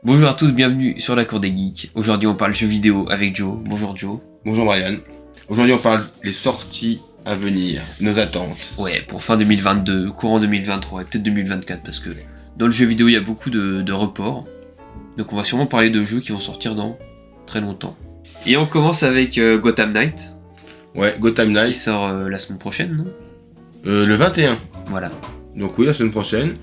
Bonjour à tous, bienvenue sur la Cour des Geeks. Aujourd'hui on parle jeux vidéo avec Joe. Bonjour Joe. Bonjour Brian. Aujourd'hui on parle des sorties à venir, nos attentes. Ouais, pour fin 2022, courant 2023 et peut-être 2024 parce que dans le jeu vidéo il y a beaucoup de reports. Donc on va sûrement parler de jeux qui vont sortir dans très longtemps. Et on commence avec Gotham Knight. Ouais, Gotham Qui Knight. sort la semaine prochaine, non? Le 21. Voilà. Donc oui, la semaine prochaine.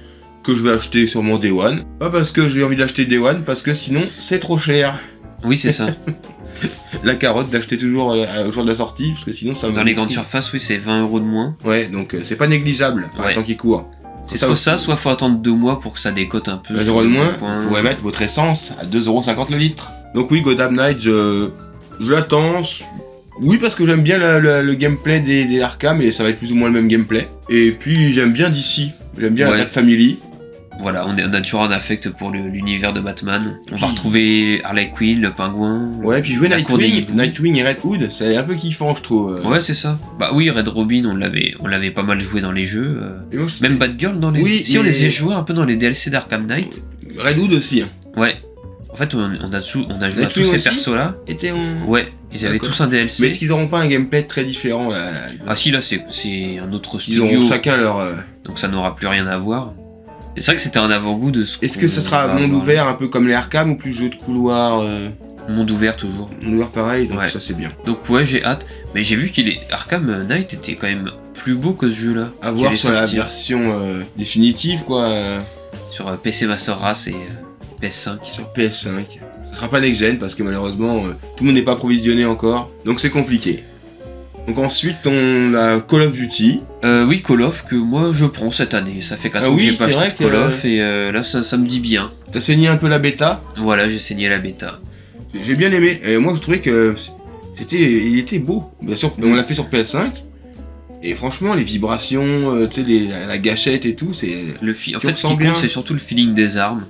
Que je vais acheter sur mon Day One. Pas parce que j'ai envie d'acheter Day One, parce que sinon c'est trop cher. Oui, c'est ça. La carotte d'acheter toujours au jour de la sortie, parce que sinon ça me... Dans les grandes surfaces, oui, c'est 20€ de moins. Ouais, donc c'est pas négligeable par Ouais. le temps qui court. C'est soit aussi. ça, soit faut attendre 2 mois pour que ça décote un peu. 1 sur euro de le moins, bon point. vous pourrez mettre votre essence à 2,50€ le litre. Donc oui, Gotham Knight, je l'attends. Oui, parce que j'aime bien le gameplay des Arkham, et ça va être plus ou moins le même gameplay. Et puis j'aime bien DC, j'aime bien Ouais. la Bat Family. Voilà, on a toujours un affect pour l'univers de Batman. On va retrouver Harley Quinn, le pingouin. Ouais, puis jouer la cour des Nightwing, hiboux. Nightwing et Red Hood, c'est un peu kiffant, je trouve. Ouais, c'est ça. Bah oui, Red Robin, on l'avait pas mal joué dans les jeux. Et moi, c'était- Même Batgirl dans les. Oui, si on mais- les a joués un peu dans les DLC d'Arkham Knight. Red Hood aussi, hein. Ouais. En fait, on a joué à tous Nightwing ces aussi persos-là. Était en... Ouais, ils avaient D'accord. tous un DLC. Mais est-ce qu'ils auront pas un gameplay très différent là? Ah si, là, c'est un autre Ils studio. auront chacun leur... Donc ça n'aura plus rien à voir. Et c'est vrai que c'était un avant-goût de ce Est-ce que ça qu'on sera va monde avoir. ouvert, un peu comme les Arkham, ou plus jeu de couloir Monde ouvert toujours. monde ouvert pareil, donc Ouais. ça c'est bien. Donc ouais, j'ai hâte. Mais j'ai vu qu'il est Arkham Knight était quand même plus beau que ce jeu-là. À qui voir allait sur la sortir version définitive, quoi, sur PC Master Race et PS5. sur PS5. Ça sera pas next-gen, parce que malheureusement, tout le monde n'est pas provisionné encore, donc c'est compliqué. Donc ensuite, on a Call of Duty. Oui, Call of que moi je prends cette année. Ça fait 4 Ah ans oui, que j'ai pas c'est acheté vrai de Call que- of et là ça me dit bien. T'as saigné un peu la bêta. Voilà, j'ai saigné la bêta. J'ai bien aimé. Et moi, je trouvais que il était beau. Bien sûr, on l'a fait sur PS5. Et franchement, les vibrations, tu sais, la gâchette et tout, c'est. En fait, ce ressens qui bien. compte, c'est surtout le feeling des armes.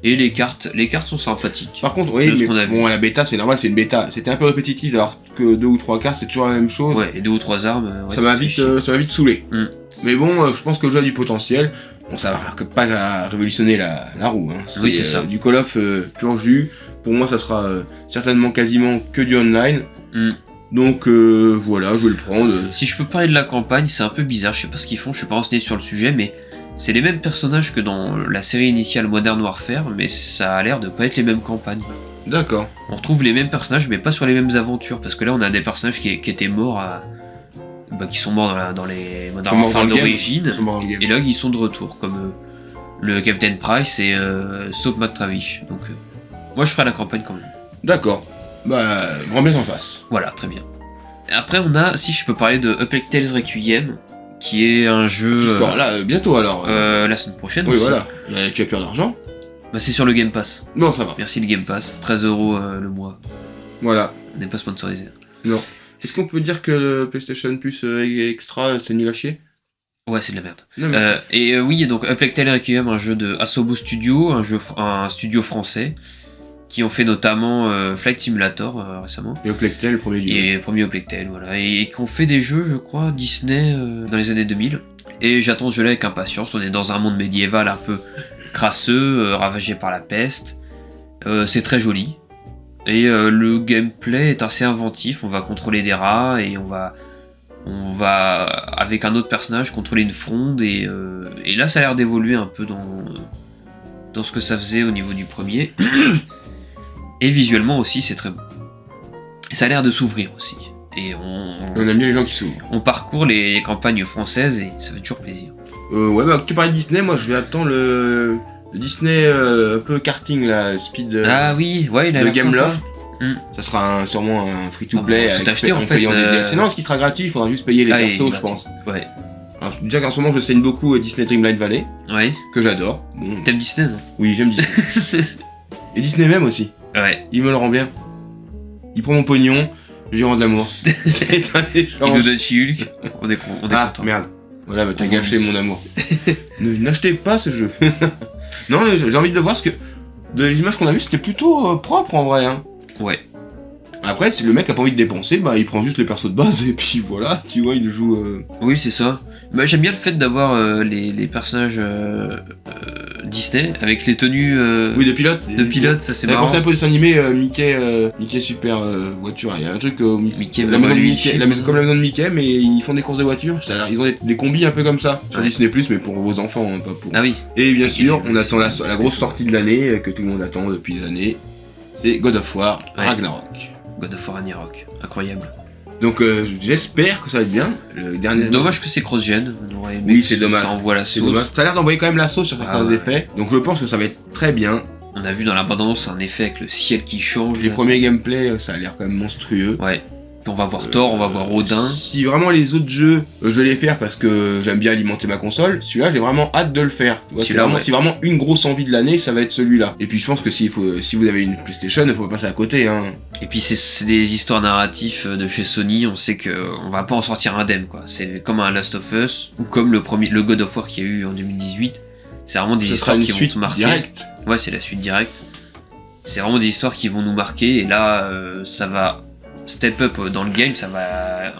Et les cartes sont sympathiques. Par contre, oui, De ce mais qu'on a vu. bon, la bêta, c'est normal, c'est une bêta. C'était un peu répétitif, alors que 2 ou 3 cartes, c'est toujours la même chose. Ouais, et 2 ou 3 armes. Ouais, ça m'a fait vite, chier. saoulé. Mm. Mais bon, je pense que le jeu a du potentiel. Bon, ça va pas révolutionner la roue. Hein. Oui, c'est ça. Du Call of pur jus. Pour moi, ça sera certainement quasiment que du online. Mm. Donc voilà, je vais le prendre. Si je peux parler de la campagne, c'est un peu bizarre, je sais pas ce qu'ils font, je suis pas renseigné sur le sujet, mais c'est les mêmes personnages que dans la série initiale Modern Warfare, mais ça a l'air de pas être les mêmes campagnes. D'accord. On retrouve les mêmes personnages, mais pas sur les mêmes aventures, parce que là on a des personnages qui étaient morts qui sont morts dans les Modern Sont morts Warfare dans le game. d'origine, Ils sont morts dans le game. et là ils sont de retour, comme le Captain Price et Soap McTavish. Donc moi je ferai la campagne quand même. D'accord. Bah, grand bien en face. Voilà, très bien. Après on a, si je peux parler de A Plague Tales Requiem, qui est un jeu... Qui sort là bientôt alors. la semaine prochaine oui, aussi. voilà. Tu as peur d'argent? Bah, c'est sur le Game Pass. Non, ça va. Merci le Game Pass. 13€ le mois. Voilà. On n'est pas sponsorisé. Non. Est-ce qu'on peut dire que le PlayStation Plus Extra, c'est nul à chier? Ouais, c'est de la merde. Non, merci. Oui, donc A Plague Tale Requiem, un jeu de Asobo Studio, un studio français, qui ont fait notamment Flight Simulator récemment. Et Oplectel, le premier du Et le premier A Plague Tale, voilà. Et qui ont fait des jeux, je crois, Disney dans les années 2000. Et j'attends ce jeu-là avec impatience. On est dans un monde médiéval un peu crasseux, ravagé par la peste. C'est très joli. Et le gameplay est assez inventif. On va contrôler des rats et on va avec un autre personnage contrôler une fronde. Et là, ça a l'air d'évoluer un peu dans ce que ça faisait au niveau du premier. Et visuellement aussi, c'est très beau. Et ça a l'air de s'ouvrir aussi. Et On aime bien les gens qui s'ouvrent. on parcourt les campagnes françaises et ça fait toujours plaisir. Ouais, bah, tu parlais de Disney, moi je vais attendre le Disney un peu karting, là, Speed Ah oui, ouais, il a de l'air sympa. Gameloft. Mm. Ça sera sûrement un free-to-play. Ah bon, tout acheté, en fait, payant des DLC. Non, ce qui sera gratuit, il faudra juste payer les Ah, persos, et je pense. Ouais. Alors, déjà qu'en ce moment, je saigne beaucoup Disney Dreamlight Valley, Ouais. que j'adore. Bon, T'aimes Disney, non? oui, j'aime Disney. Et Disney même aussi. Ouais. Il me le rend bien. Il prend mon pognon, je lui rends de l'amour. C'est un Il échange. nous donne Chihulk. On est Ah, content. merde. Voilà, bah, t'as Oh, gâché oui. mon amour. N'achetez pas ce jeu. Non, mais j'ai envie de le voir, parce que de l'image qu'on a vue, c'était plutôt propre en vrai. Hein. Ouais. Après, si le mec a pas envie de dépenser, bah il prend juste les persos de base et puis voilà, tu vois, il joue. Oui, c'est ça. Bah, j'aime bien le fait d'avoir les personnages Disney avec les tenues Oui, de pilote. de pilote, ça c'est Ça fait marrant. penser un peu au dessin animé Mickey Super Voiture. Il y a un truc Mickey, la maison de lui. Mickey, comme la maison de Mickey, mais ils font des courses de voiture. Ils ont des combis un peu comme ça sur Ouais. Disney+, mais pour vos enfants, hein, pas pour. Ah oui, Et bien sûr, Et on attend la c'est- grosse sortie de l'année que tout le monde attend depuis des années. C'est God of War Ouais. Ragnarok. God of War Ragnarok, incroyable. Donc j'espère que ça va être bien. Le dernier. Dommage que c'est cross-gen, on aurait aimé Oui, que c'est dommage. ça envoie la C'est sauce. dommage. Ça a l'air d'envoyer quand même la sauce sur certains ouais. effets. Donc je pense que ça va être très bien. On a vu dans l'abondance un effet avec le ciel qui change. Les là, premiers gameplays, ça a l'air quand même monstrueux. Ouais. Puis on va voir Thor, on va voir Odin. Si vraiment les autres jeux, je vais les faire parce que j'aime bien alimenter ma console, celui-là j'ai vraiment hâte de le faire. Tu vois, Celui-là, ouais. si vraiment une grosse envie de l'année, ça va être celui-là. Et puis je pense que si vous avez une PlayStation, il faut pas passer à côté. Hein. Et puis c'est des histoires narratives de chez Sony, on sait que on va pas en sortir indemne quoi. C'est comme un Last of Us ou comme le God of War qu'il y a eu en 2018. C'est vraiment des Ce sera histoires une qui vont suite te marquer. directe. Ouais, c'est la suite directe. C'est vraiment des histoires qui vont nous marquer et là ça va step up dans le game,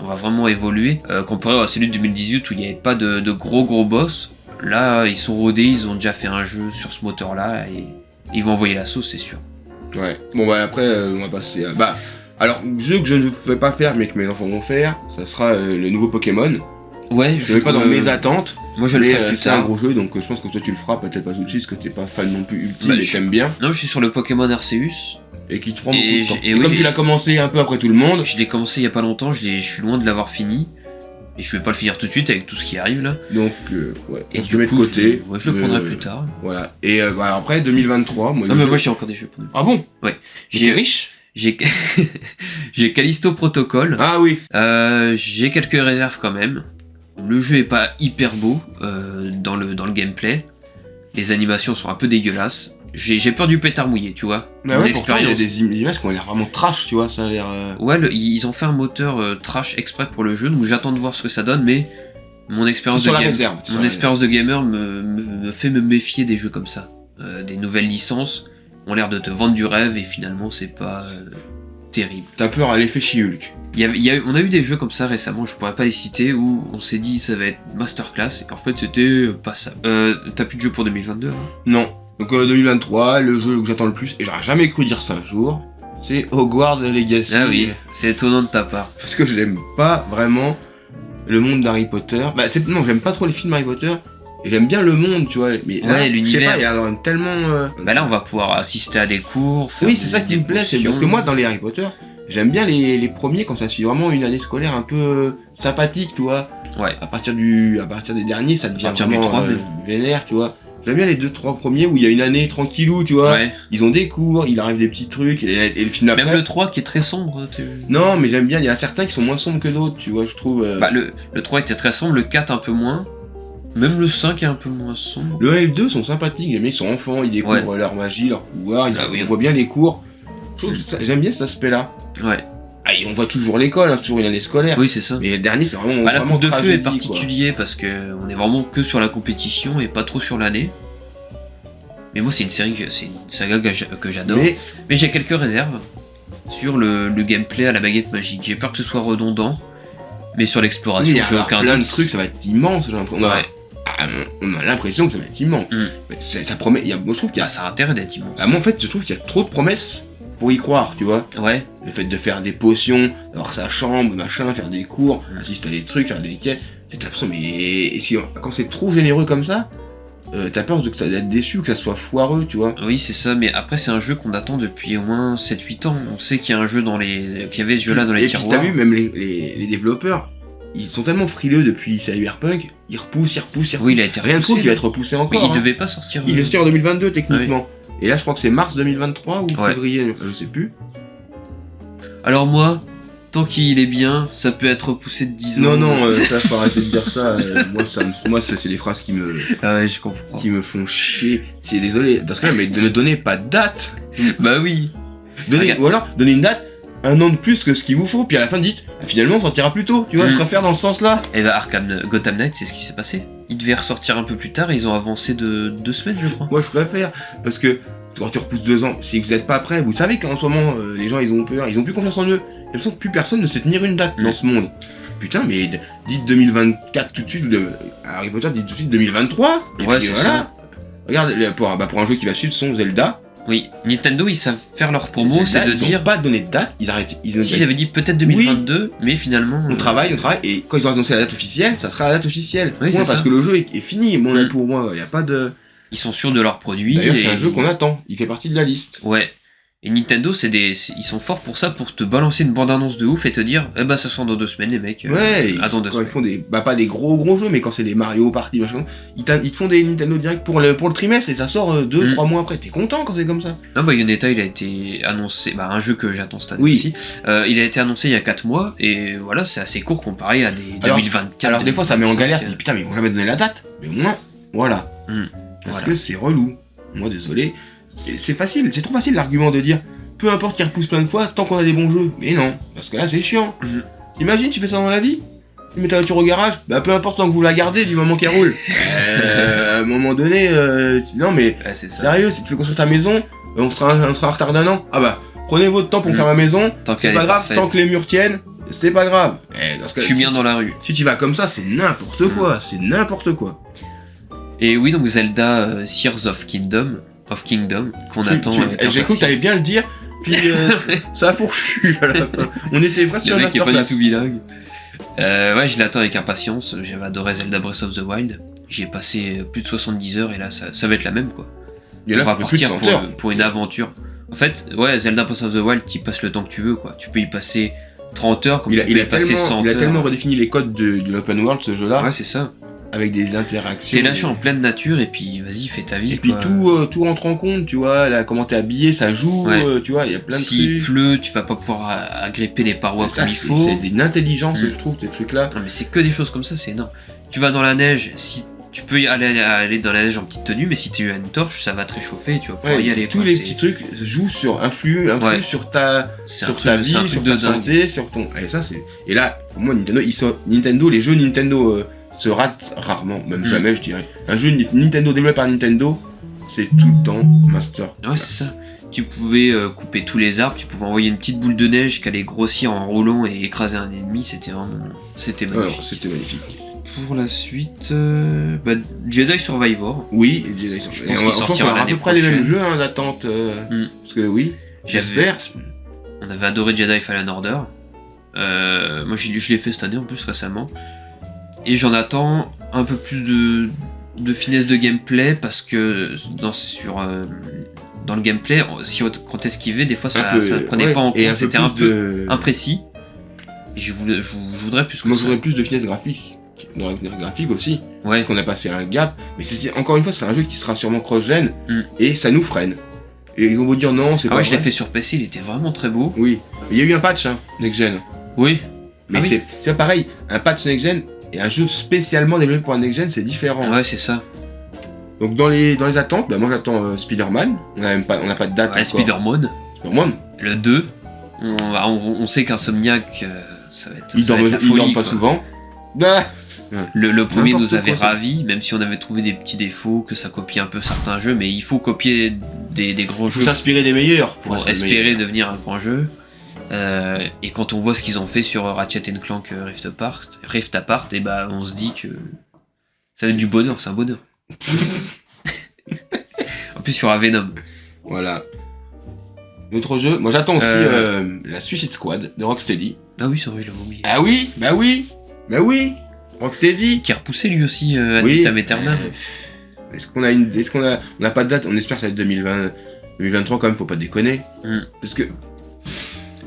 on va vraiment évoluer. Comparé à celui de 2018 où il n'y avait pas de gros boss, là ils sont rodés, ils ont déjà fait un jeu sur ce moteur là et ils vont envoyer la sauce, c'est sûr. Ouais. Bon bah après on va passer à... Bah alors jeu que je ne vais pas faire mais que mes enfants vont faire, ça sera le nouveau Pokémon. Ouais, Je ne vais pas dans mes attentes. Moi je le Mais ferai plus c'est un tard. gros jeu donc je pense que toi tu le feras peut-être pas tout de suite parce que t'es pas fan non plus ultime Bah, et je- t'aimes bien. Non, je suis sur le Pokémon Arceus. Et qui te prend Et beaucoup de temps. et Et oui, comme tu et- l'as commencé un peu après tout le monde, Je l'ai commencé il y a pas longtemps, je suis loin de l'avoir fini. Et je vais pas le finir tout de suite avec tout ce qui arrive là. donc ouais, Et on se du le met de coup, côté. je le prendrai plus tard. Voilà. Et bah, après 2023, moi. Non, le mais jeu- moi j'ai encore des jeux pour nous. Ah bon? J'étais J'ai riche. j'ai j'ai Callisto Protocol. Ah oui. J'ai quelques réserves quand même. Le jeu est pas hyper beau dans le gameplay. Les animations sont un peu dégueulasses. J'ai peur du pétard mouillé, tu vois. Mais Mon ouais, pourtant il y a expérience. des images qui ont l'air vraiment trash, tu vois. Ça a l'air. Ouais, ils ont fait un moteur trash exprès pour le jeu, donc j'attends de voir ce que ça donne, mais mon expérience sur de la game- réserve. mon expérience de gamer me fait me méfier des jeux comme ça. Des nouvelles licences ont l'air de te vendre du rêve et finalement c'est pas terrible. T'as peur à l'effet She-Hulk. On a eu des jeux comme ça récemment, je pourrais pas les citer, où on s'est dit ça va être masterclass et qu'en fait c'était pas ça. T'as plus de jeu pour 2022 hein? Non. Donc 2023, le jeu que j'attends le plus, et j'aurais jamais cru dire ça un jour, c'est Hogwarts Legacy. Ah oui, c'est étonnant de ta part. Parce que je n'aime pas vraiment le monde d'Harry Potter. Bah non, j'aime pas trop les films Harry Potter. Et j'aime bien le monde, tu vois. Mais là, Ouais, l'univers. je sais pas, il y a tellement. Bah là on va pouvoir assister à des cours. faire Oui, c'est ça qui des me plaît, c'est potions. parce que moi dans les Harry Potter, j'aime bien les premiers quand ça suit vraiment une année scolaire un peu sympathique, tu vois. Ouais. À partir des derniers, ça devient partir du vraiment 3, même. vénère, tu vois. J'aime bien les 2-3 premiers où il y a une année tranquillou, tu vois. Ouais. Ils ont des cours, il arrive des petits trucs, et le film d'après. Même le 3 qui est très sombre. Non, mais j'aime bien, il y a certains qui sont moins sombres que d'autres, tu vois, je trouve. Bah le 3 était très sombre, le 4 un peu moins. Même le 5 est un peu moins sombre. Le 1 et le 2 sont sympathiques, les mecs sont enfants, ils découvrent leur magie, leur pouvoir, Ah oui. on voit bien les cours. Je trouve que j'aime bien cet aspect-là. Ouais. Ah, et on voit toujours l'école, hein, c'est toujours une année scolaire. Oui, c'est ça. Mais le dernier, c'est vraiment. Bah, la vraiment coupe de feu est tragédie, particulier parce que on est vraiment que sur la compétition et pas trop sur l'année. Mais moi, c'est une saga que j'adore. Mais j'ai quelques réserves sur le gameplay à la baguette magique. J'ai peur que ce soit redondant, mais sur Oui, l'exploration, il y j'ai a aucun plein doute. de trucs, ça va être immense. J'ai l'impression. On a l'impression que ça va être immense. Mais ça promet. Moi, je trouve qu'il y a. Ah, ça a intérêt d'être immense. Bah, moi, en fait, je trouve qu'il y a trop de promesses pour y croire, tu vois. Ouais. Le fait de faire des potions, d'avoir sa chambre, machin, faire des cours, assister à des trucs, faire des quêtes. C'est l'impression, mais et quand c'est trop généreux comme ça, t'as peur d'être déçu, que ça soit foireux, tu vois. Oui, c'est ça, mais après, c'est un jeu qu'on attend depuis au moins 7-8 ans. On sait qu'il y a un jeu qu'il y avait ce jeu-là dans les Et puis tiroirs. t'as vu, même les développeurs, ils sont tellement frileux depuis Cyberpunk, ils repoussent. Oui, il a été Rien de repoussé, trop qu'il va là. être repoussé Oui, encore. il hein. devait pas sortir. Il est sorti en 2022 techniquement. Et là, je crois que c'est mars 2023 ou Ouais. février, je sais plus. Alors moi, tant qu'il est bien, ça peut être repoussé de 10 ans. Non, ça faut arrêter de dire ça. Moi, c'est des phrases qui me Ah ouais, je comprends. font chier. C'est désolé. Dans ce cas-là, mais ne donnez pas de date. Bah oui. Regarde. Ou alors, donnez une date un an de plus que ce qu'il vous faut, puis à la fin dites, ah, finalement on sortira plus tôt, tu vois, je préfère dans ce sens-là. Et bah Gotham Knight, c'est ce qui s'est passé. Il devait ressortir un peu plus tard et ils ont avancé de 2 semaines, je crois. Moi je préfère, parce que de toute quand tu repousses 2 ans, c'est que vous n'êtes pas prêts. Vous savez qu'en ce moment, les gens, ils ont peur, ils ont plus confiance en eux. J'ai l'impression que plus personne ne sait tenir une date dans ce monde. Putain, mais dites 2024 tout de suite, Harry Potter, dites tout de suite 2023. Et Ouais, puis c'est voilà. ça. Regarde, pour un jeu qui va suivre son Zelda. Oui, Nintendo, ils savent faire leur promo, c'est de ils dire... ont pas donné de date, ils arrêtent. Ils avaient dit peut-être 2022, mais finalement... On travaille, et quand ils ont annoncé la date officielle, ça sera la date officielle. Oui, Point, c'est parce ça. que le jeu est fini, pour moi, il n'y a pas de... Ils sont sûrs de leur produit. D'ailleurs, et... c'est un jeu qu'on attend, il fait partie de la liste. Ouais. Et Nintendo, ils sont forts pour ça, pour te balancer une bande-annonce de ouf et te dire, eh bah ça sort dans 2 semaines, les mecs. Ouais, attends 2 quand ils semaines. font pas des gros jeux, mais quand c'est des Mario Party, machin, ils te font des Nintendo Direct pour le trimestre et ça sort 2-3 mois après. T'es content quand c'est comme ça? Non, Bayonetta, il a été annoncé, un jeu que j'attends cette année Oui. aussi. Il a été annoncé il y a 4 mois, et voilà, c'est assez court comparé à des 2024. Alors des fois ça met en 2025. galère, tu dis putain mais ils vont jamais donner la date. Mais au moins, voilà. Parce Voilà. que c'est relou. Moi désolé, c'est facile, c'est trop facile l'argument de dire peu importe qu'ils repoussent plein de fois tant qu'on a des bons jeux. Mais non, parce que là c'est chiant. Imagine tu fais ça dans la vie, tu mets ta voiture au garage, peu importe tant que vous la gardez du moment qu'elle roule. À un moment donné, non mais Ouais, c'est ça. sérieux, si tu fais construire ta maison, on sera en retard d'un an. Ah bah, prenez votre temps pour faire ma maison, Tant c'est qu'elle pas est grave, parfaite. tant que les murs tiennent, c'est pas grave. Dans ce cas, Je suis bien dans la rue. si tu vas comme ça, c'est n'importe quoi, c'est n'importe quoi. Et oui, donc Zelda Tears of Kingdom, qu'on attend avec J'ai cru que t'allais bien le dire, puis ça a fourchu à la fin. On était presque sur Le une mec qui est pas du masterclass. tout bilingue. Ouais, je l'attends avec impatience. J'avais adoré Zelda Breath of the Wild. J'ai passé plus de 70 heures et là, ça va être la même quoi. Et là, On va ça fait plus de partir 100 heures. pour une aventure. En fait, ouais, Zelda Breath of the Wild, tu passes le temps que tu veux quoi. Tu peux y passer 30 heures comme tu peux y passer 100 Il a heures. tellement redéfini les codes de l'open world ce jeu-là, Ouais, c'est ça. avec des interactions. T'es lâché en pleine nature et puis vas-y, fais ta vie. Et puis quoi. tout rentre en compte, tu vois, là, comment t'es habillé, ça joue, Ouais. tu vois, il y a plein de S'il trucs. pleut, tu vas pas pouvoir agripper les parois Ça, comme il c'est faut. une intelligence, Mm. je trouve, ces trucs-là. Non mais c'est que des choses comme ça, c'est énorme. Tu vas dans la neige, si tu peux aller dans la neige en petite tenue, mais si tu as une torche, ça va te réchauffer et tu vas pouvoir Ouais, y aller. tous quoi. les C'est- petits trucs jouent sur influent Ouais. sur ta c'est un sur truc- ta c'est un vie, truc sur de ta dingue. santé, sur ton. Et ça c'est. Et là, pour moi, Nintendo, les jeux Nintendo se ratent rarement, même jamais, je dirais. Un jeu Nintendo développé par Nintendo, c'est tout le temps master. Ouais, c'est ça. Tu pouvais couper tous les arbres, tu pouvais envoyer une petite boule de neige qui allait grossir en roulant et écraser un ennemi, c'était magnifique. Alors, c'était magnifique. Pour la suite, Jedi Survivor. Oui, Jedi Survivor. pense Et qu'il je pense sortira qu'on a à l'année peu près les mêmes prochaine. jeux d'attente. Parce que oui, j'espère. On avait adoré Jedi Fallen Order. Moi, je l'ai fait cette année en plus récemment. Et j'en attends un peu plus de finesse de gameplay parce que dans le gameplay, quand t'esquivais, des fois ça prenait ouais, pas en et compte, c'était un plus peu imprécis. Et je voudrais plus que Moi, je ça. voudrais plus de finesse graphique. Dans la graphique aussi. Ouais, Parce qu'on a passé un gap. Mais encore une fois, c'est un jeu qui sera sûrement cross-gen. Et ça nous freine. Et ils ont beau dire non, c'est ah pas ouais, je l'ai vrai. fait sur PC, il était vraiment très beau. Oui. Mais il y a eu un patch, next-gen. Oui, Mais Ah oui. c'est pas pareil. Un patch next-gen et un jeu spécialement développé pour un next-gen, c'est différent. ouais, c'est ça. Donc dans les attentes, moi j'attends Spider-Man. On n'a pas de date Ouais, encore. Spider-Man, Spider-Man. le 2. On sait qu'Insomniac, ça va être, Il ça va être la folie, dorment pas quoi. souvent. Ah. Le premier N'importe nous avait quoi, ça. ravis, même si on avait trouvé des petits défauts, que ça copiait un peu certains jeux, mais il faut copier des grands Faut jeux s'inspirer des meilleurs pour être le espérer meilleur. devenir un grand jeu. Et quand on voit ce qu'ils ont fait sur Ratchet Clank Rift Apart, et bah on se dit que ça va être du bonheur, c'est un bonheur. En plus, il y aura Venom. Voilà. Notre jeu, moi j'attends aussi la Suicide Squad de Rocksteady. Ah oui, c'est vrai, je l'avais oublié. Ah oui, bah oui, Rocksteady. Qui a repoussé lui aussi Ad Oui. Vitam Aeternam. On n'a pas de date, on espère que ça va être 2023 quand même, faut pas déconner. Parce que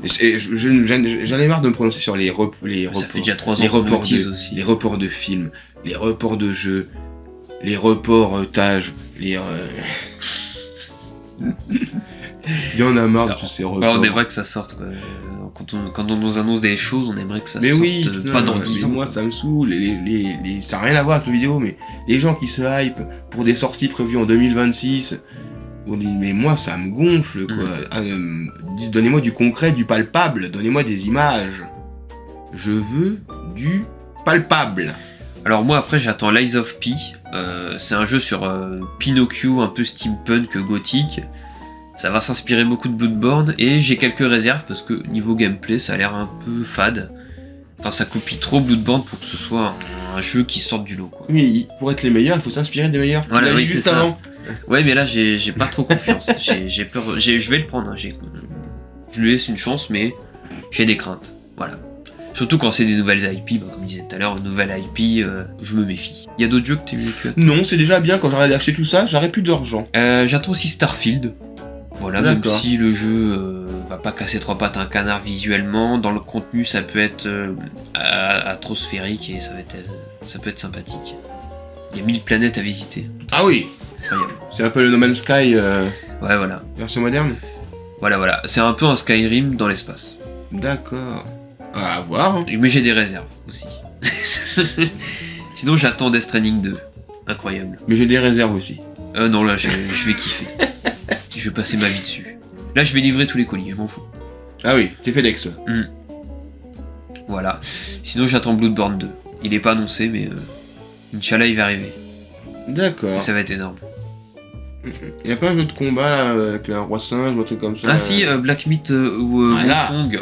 j'en ai marre de me prononcer sur les reports. Ça fait déjà 3 ans les qu'on reports l'utilise de, aussi. les reports de films, les reports de jeux, les reportages, les. Il y en a marre de tous ces reports. Ouais, on aimerait que ça sorte quoi. Quand on nous annonce des choses, on aimerait que ça Mais sorte oui, pas dans 10 ans. Moi ça me saoule, ça n'a rien à voir avec le vidéo, mais les gens qui se hype pour des sorties prévues en 2026, on dit, mais moi ça me gonfle quoi. Donnez-moi du concret, du palpable, donnez-moi des images. Je veux du palpable. Alors moi après j'attends Lies of P, c'est un jeu sur Pinocchio un peu steampunk gothique. Ça va s'inspirer beaucoup de Bloodborne, et j'ai quelques réserves parce que niveau gameplay, ça a l'air un peu fade. Enfin, ça copie trop Bloodborne pour que ce soit un jeu qui sorte du lot, quoi. Oui, pour être les meilleurs, il faut s'inspirer des meilleurs. Voilà, Tu l'as oui, dit c'est juste ça. avant. Ouais, mais là, j'ai pas trop confiance. J'ai peur. Je vais le prendre. Hein, je lui laisse une chance, mais j'ai des craintes. Voilà. Surtout quand c'est des nouvelles IP, bah, comme je disais tout à l'heure, une nouvelle IP, je me méfie. Il y a d'autres jeux que tu as. Non, c'est déjà bien, quand j'aurai acheté tout ça, j'aurai plus d'argent. J'attends aussi Starfield. Voilà, même D'accord. si le jeu va pas casser trois pattes à un canard visuellement, dans le contenu ça peut être atrosphérique et ça peut être sympathique. Il y a 1000 planètes à visiter. Ah oui, Incroyable. c'est un peu le No Man's Sky Ouais, voilà. version moderne. Voilà. C'est un peu un Skyrim dans l'espace. D'accord. À voir. Hein. Mais j'ai des réserves aussi. Sinon j'attends Death Stranding 2. Incroyable. Mais j'ai des réserves aussi. Non, là je vais kiffer. Je vais passer ma vie dessus. Là je vais livrer tous les colis, je m'en fous. Ah oui, t'es FedEx. Voilà. Sinon j'attends Bloodborne 2. Il est pas annoncé, mais Inch'Allah il va arriver. D'accord. Et ça va être énorme. Y a pas un jeu de combat là, avec un roi singe ou un truc comme ça Ah si, Black Myth ou Voilà. Hong Kong.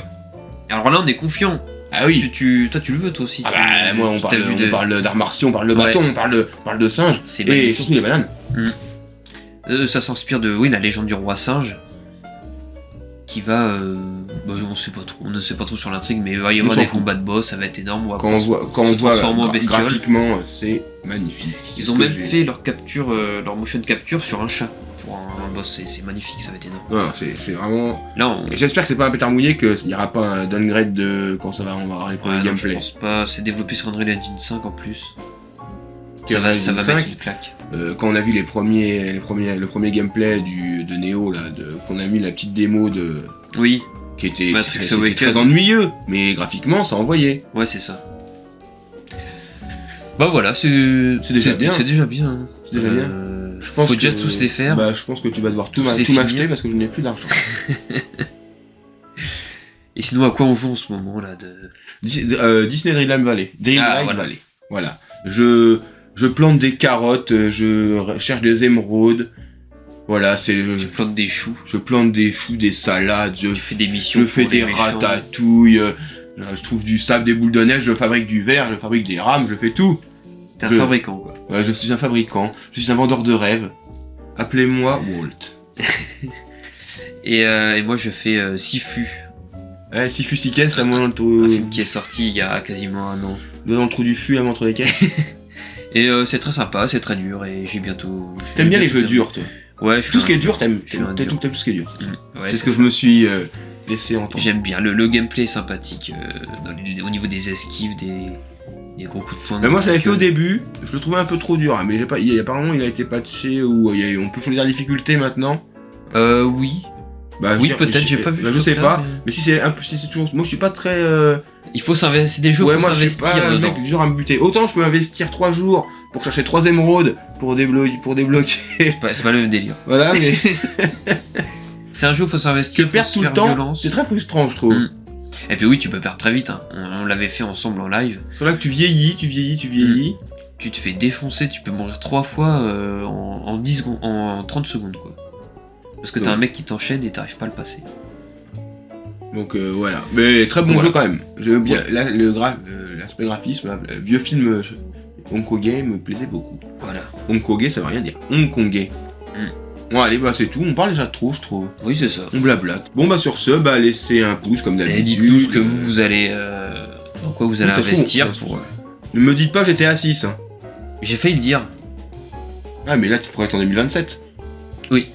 Alors là on est confiant. Ah oui. Toi tu le veux toi aussi. Ah bah, moi on parle d'arts martiaux, on parle de bâton, on parle de singe. C'est Et magnifique. surtout les bananes. Ça s'inspire de la légende du roi singe. Qui va. On ne sait pas trop sur l'intrigue, mais il va y avoir s'en des fout. combats de boss, ça va être énorme. Quand on se voit transformer en bestiole. graphiquement, c'est magnifique. C'est Ils ce ont que même j'ai- fait leur capture, leur motion capture sur un chat. Pour un boss, c'est magnifique, ça va être énorme. Non, c'est vraiment. Là, on. Et j'espère que c'est pas un pétard mouillé, qu'il n'y aura pas un downgrade de quand on va avoir les premiers Ouais, non, je gameplay. pense pas. C'est développé sur Unreal Engine 5 en plus. Qui est Ça va Unreal Engine mettre 5. une claque. Quand on a vu le premier gameplay de Neo, là, qu'on a mis la petite démo de. Oui, Qui était, Matrix c'était Awaken. très ennuyeux, mais graphiquement ça envoyait. ouais, c'est ça. Bah voilà, c'est déjà bien. C'est déjà bien. Hein. C'est déjà bien. Je pense Faut que, déjà tous les faire. Bah, je pense que tu vas devoir tout Tous les m'acheter finir. parce que je n'ai plus d'argent. Et sinon, à quoi on joue en ce moment là Disney Dreamlight Valley. Dreamlight voilà. Valley. Voilà. Je plante des carottes, je cherche des émeraudes. Voilà, Tu plantes des choux, je plante des choux, des salades, tu fais des missions. je fais pour les des méchants. ratatouilles, je trouve du sable, des boules de neige, je fabrique du verre, je fabrique des rames, je fais tout. T'es un Je- fabricant quoi. Ouais, je suis un fabricant, je suis un vendeur de rêves. Appelez-moi Walt. Et moi je fais Sifu, Ouais, si Fusiken, c'est moi dans le un trou, film qui est sorti il y a quasiment un an. dans le trou du fût, là, entre les caisses. Et c'est très sympa, c'est très dur et j'ai bientôt. T'aimes bien les jeux durs, toi. Ouais, je suis Tout ce qui un- est dur, t'aimes. je suis un T'aimes dur. tout ce qui est dur. Ouais, C'est ce que je me suis laissé entendre. J'aime bien, le gameplay est sympathique au niveau des esquives, des gros coups de poing. Mais moi, je l'avais Donc, fait au début, je le trouvais un peu trop dur, hein, mais apparemment, il a été patché ou on peut choisir la difficulté maintenant. Oui. Bah, Oui, peut-être, j'ai pas vu Bah, ce je sais truc-là, pas, mais- mais si c'est toujours. Moi, je suis pas très. Il faut s'investir, c'est des jeux où Ouais, il faut moi, je suis s'investir pas un dedans. mec dur à me buter. Autant je peux investir 3 jours pour chercher 3 émeraudes pour débloquer. C'est pas le même délire. Voilà, mais. C'est un jeu où il faut Tu s'investir, perds faut se tout le faire temps, violence. c'est très frustrant, je trouve. Mm. Et puis oui, tu peux perdre très vite. Hein. On l'avait fait ensemble en live. C'est là que tu vieillis. Tu te fais défoncer, tu peux mourir 3 fois en 10 secondes, en 30 secondes quoi. Parce que t'as Ouais. un mec qui t'enchaîne et t'arrives pas à le passer. Donc voilà. Mais très bon Voilà. jeu quand même. J'aime bien l'aspect graphisme, là, le vieux film hongkongais me plaisait beaucoup. Voilà. Hongkongais, ça veut rien dire. Hongkongais. Bon, allez, bah c'est tout. On parle déjà trop, je trouve. Oui, c'est ça. On blablate. Bon, bah sur ce, bah laissez un pouce comme Et d'habitude. dites-nous ce que vous allez. Dans quoi vous allez Ça se trouve, investir ça se pour. Ne me dites pas GTA 6. Hein. J'ai failli le dire. Ah, mais là, tu pourrais être en 2027. Oui.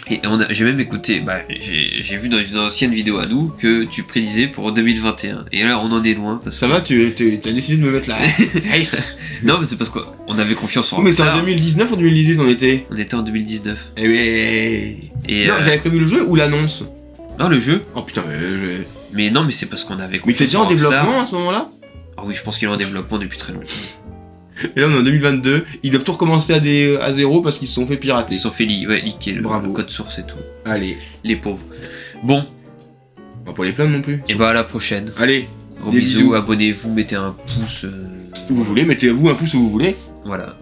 Et j'ai même écouté, j'ai vu dans une ancienne vidéo à nous que tu prédisais pour 2021. Et là, on en est loin. Parce Ça que... va, t'as décidé de me mettre là. Ace. Non, mais c'est parce qu'on avait confiance en Oh, mais c'était en Rockstar. 2019 ou 2018 on était. On était en 2019. Eh mais. Et Non, j'avais prévu le jeu ou l'annonce. non, le jeu. Oh putain, Mais non, mais c'est parce qu'on avait Mais confiance t'es déjà en Rockstar. développement à ce moment-là? Ah oui, je pense qu'il est en développement depuis très longtemps. Et là on est en 2022, ils doivent tout recommencer à zéro parce qu'ils se sont fait Ils pirater. se sont fait liquer le Bravo. code source et tout. Allez, Les pauvres. Bon, on va pas les plaindre non plus. et bah à la prochaine. Allez, Gros Des bisous, bisous. abonnez-vous, mettez un pouce. où vous voulez, mettez-vous un pouce où vous voulez. Voilà.